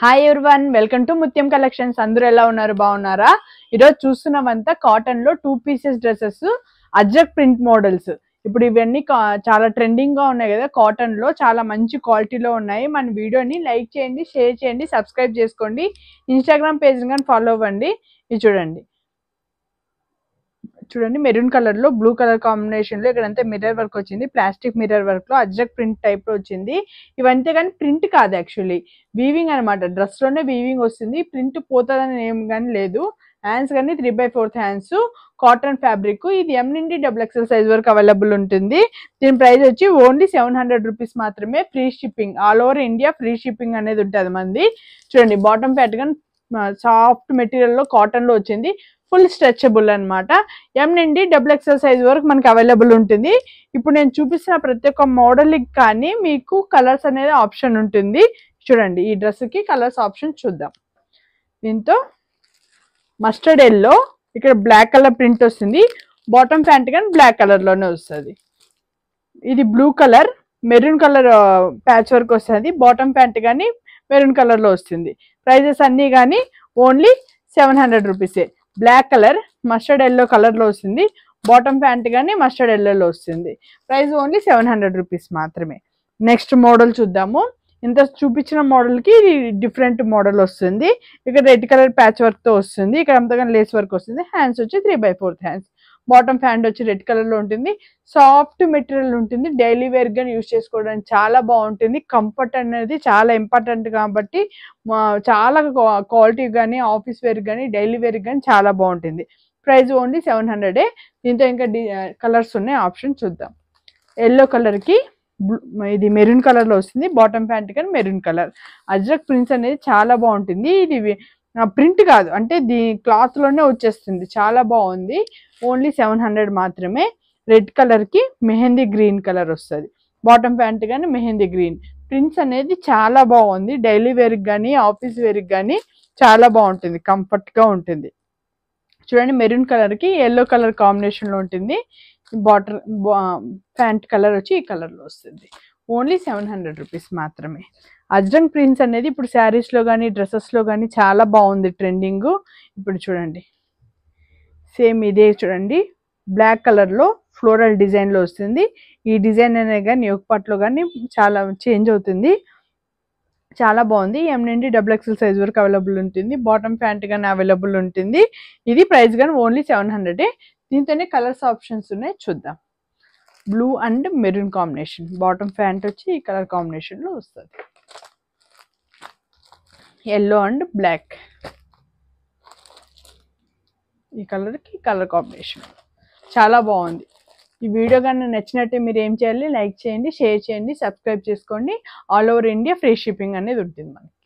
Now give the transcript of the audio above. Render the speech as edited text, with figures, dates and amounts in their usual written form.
Hi everyone, welcome to Muthyam collections. అందరూ ఎలా ఉన్నారు? బాగున్నారా? ఈరోజు చూస్తున్నామంతా కాటన్ లో 2 pieces dresses, ajrakh print models. ఇప్పుడు ఇవన్నీ చాలా ట్రెండింగ్ గా ఉన్నాయి కదా, కాటన్ లో చాలా మంచి క్వాలిటీలో ఉన్నాయి. మన వీడియోని లైక్ చేయండి, షేర్ చేయండి, సబ్స్క్రైబ్ చేసుకోండి. ఇన్స్టాగ్రామ్ పేజ్ కానీ ఫాలో అవ్వండి. ఇది చూడండి, మెరూన్ కలర్ లో బ్లూ కలర్ కాంబినేషన్ లో ఇక్కడంతా మిర్రర్ వర్క్ వచ్చింది. ప్లాస్టిక్ మిర్రర్ వర్క్ లో అజ్రక్ ప్రింట్ టైప్ లో వచ్చింది. ఇవంతే కానీ ప్రింట్ కాదు, యాక్చువల్లీ వీవింగ్ అనమాట. డ్రెస్ లోనే వీవింగ్ వస్తుంది, ప్రింట్ పోతుందని ఏం కానీ లేదు. హ్యాండ్స్ కానీ 3/4 హ్యాండ్స్, కాటన్ ఫ్యాబ్రిక్. ఇది M నుండి XXL సైజ్ వరకు అవైలబుల్ ఉంటుంది. దీని ప్రైస్ వచ్చి ఓన్లీ 700 రూపీస్ మాత్రమే. Free shipping, all over India free shipping అనేది ఉంటుంది మంది. చూడండి, బాటమ్ ప్యాటర్న్ సాఫ్ట్ మెటీరియల్ లో కాటన్ లో వచ్చింది. ఫుల్ స్ట్రెచబుల్ అనమాట. M నుండి XXL సైజ్ వరకు మనకి అవైలబుల్ ఉంటుంది. ఇప్పుడు నేను చూపిస్తున్న ప్రతి ఒక్క మోడల్కి కానీ మీకు కలర్స్ అనేది ఆప్షన్ ఉంటుంది. చూడండి, ఈ డ్రెస్ కి కలర్స్ ఆప్షన్ చూద్దాం. దీంతో మస్టర్డ్ ఎల్లో, ఇక్కడ బ్లాక్ కలర్ ప్రింట్ వస్తుంది. బాటమ్ ప్యాంట్ కానీ బ్లాక్ కలర్ లోనే వస్తుంది. ఇది blue colour, maroon colour patch work వస్తుంది. బాటమ్ ప్యాంట్ కానీ మెరూన్ కలర్ లో వస్తుంది. ప్రైజెస్ అన్ని కానీ ఓన్లీ 700 రూపీసే. Black colour mustard yellow colour లో వస్తుంది. బాటమ్ ప్యాంట్ కానీ మస్టర్డ్ ఎల్లోలో వస్తుంది. ప్రైస్ ఓన్లీ 700 రూపీస్ మాత్రమే. నెక్స్ట్ మోడల్ చూద్దాము. ఇంత చూపించిన మోడల్ కి డిఫరెంట్ మోడల్ వస్తుంది. ఇక్కడ రెడ్ కలర్ ప్యాచ్ వర్క్ తో వస్తుంది. ఇక్కడ అంతగా లేస్ వర్క్ వస్తుంది. హ్యాండ్స్ వచ్చి 3/4 హ్యాండ్స్. బాటమ్ ప్యాంట్ వచ్చి రెడ్ కలర్ లో ఉంటుంది. సాఫ్ట్ మెటీరియల్ ఉంటుంది. డైలీ వేర్ గా యూజ్ చేసుకోవడానికి చాలా బాగుంటుంది. కంఫర్ట్ అనేది చాలా ఇంపార్టెంట్ కాబట్టి చాలా క్వాలిటీ కానీ ఆఫీస్ వేర్ కానీ డైలీ వేర్ కానీ చాలా బాగుంటుంది. Price only 700. దీంతో ఇంకా కలర్స్ ఉన్నాయి, ఆప్షన్ చూద్దాం. ఎల్లో కలర్ కి ఇది మెరూన్ కలర్ లో వస్తుంది. బాటమ్ ప్యాంట్ కానీ మెరూన్ కలర్. అజ్రక్ ప్రింట్స్ అనేది చాలా బాగుంటుంది. ఇది ప్రింట్ కాదు, అంటే క్లాత్ లోనే వచ్చేస్తుంది. చాలా బాగుంది. ఓన్లీ 700 మాత్రమే. రెడ్ కలర్ కి మెహందీ గ్రీన్ కలర్ వస్తుంది. బాటమ్ ప్యాంట్ కానీ మెహందీ గ్రీన్. ప్రింట్స్ అనేది చాలా బాగుంది. డైలీ వేర్ కానీ ఆఫీస్ వేర్ కానీ చాలా బాగుంటుంది, కంఫర్ట్ గా ఉంటుంది. చూడండి, మెరూన్ కలర్ కి ఎల్లో కలర్ కాంబినేషన్ లో ఉంటుంది. బాటర్ ప్యాంట్ కలర్ వచ్చి ఈ కలర్ లో వస్తుంది. ఓన్లీ 700 రూపీస్ మాత్రమే. అజ్రక్ ప్రింట్స్ అనేది ఇప్పుడు శారీస్ లో కానీ డ్రెస్సెస్ లో కానీ చాలా బాగుంది ట్రెండింగ్. ఇప్పుడు చూడండి, సేమ్ ఇదే చూడండి, బ్లాక్ కలర్ లో ఫ్లోరల్ డిజైన్ లో వస్తుంది. ఈ డిజైన్ అనేది కానీ యోగ్ పార్ట్ లో కానీ చాలా చేంజ్ అవుతుంది. చాలా బాగుంది. M నుండి XXL సైజ్ వరకు అవైలబుల్ ఉంటుంది. బాటమ్ ప్యాంట్ కానీ అవైలబుల్ ఉంటుంది. ఇది ప్రైస్ కానీ ఓన్లీ 700. దీంతోనే కలర్స్ ఆప్షన్స్ ఉన్నాయి, చూద్దాం. Blue and maroon combination. Bottom pant వచ్చి ఈ కలర్ కాంబినేషన్ లో వస్తుంది. ఎల్లో అండ్ బ్లాక్, ఈ కలర్ కి కలర్ కాంబినేషన్ చాలా బాగుంది. ఈ వీడియో కానీ నచ్చినట్టే మీరు ఏం చేయాలి? లైక్ చేయండి, షేర్ చేయండి, సబ్స్క్రైబ్ చేసుకోండి. All over India free shipping అనేది ఉంటుంది మనకి.